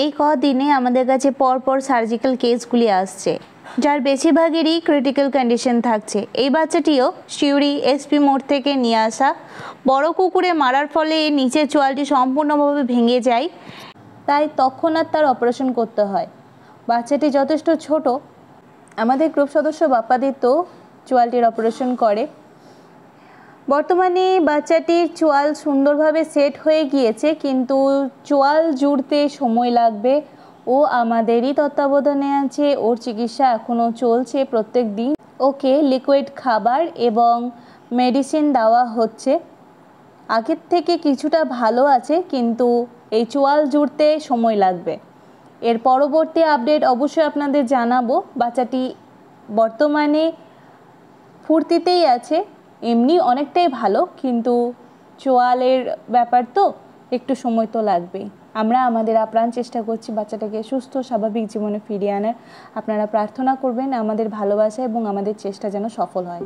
এই কদিনে আমাদের কাছে পরপর সার্জিক্যাল কেসগুলি আসছে, যার বেশিরভাগেরই ক্রিটিক্যাল কন্ডিশন থাকছে। এই বাচ্চাটিও সিউড়ি এসপি মোড় থেকে নিয়ে আসা। বড় কুকুরে মারার ফলে নিচের চোয়ালটি সম্পূর্ণভাবে ভেঙে যায়, তাই তৎক্ষণাৎ তার অপারেশন করতে হয়। বাচ্চাটি যথেষ্ট ছোট। আমাদের গ্রুপ সদস্য বাপ্পাদিত্য চোয়ালটির অপারেশন করে। বর্তমানে বাচ্চাটির চোয়াল সুন্দরভাবে সেট হয়ে গিয়েছে, কিন্তু চোয়াল জুড়তে সময় লাগবে। ও আমাদেরই তত্ত্বাবধানে আছে, ওর চিকিৎসা এখনও চলছে। প্রত্যেক দিন ওকে লিকুইড খাবার এবং মেডিসিন দেওয়া হচ্ছে। আগের থেকে কিছুটা ভালো আছে, কিন্তু এই চোয়াল জুড়তে সময় লাগবে। এর পরবর্তী আপডেট অবশ্যই আপনাদের জানাবো। বাচ্চাটি বর্তমানে ফুর্তিতেই আছে, এমনি অনেকটাই ভালো, কিন্তু চোয়ালের ব্যাপার তো একটু সময় তো লাগবেই। আমরা আমাদের আপ্রাণ চেষ্টা করছি বাচ্চাটাকে সুস্থ স্বাভাবিক জীবনে ফিরিয়ে আনার। আপনারা প্রার্থনা করবেন আমাদের ভালোবাসা এবং আমাদের চেষ্টা যেন সফল হয়।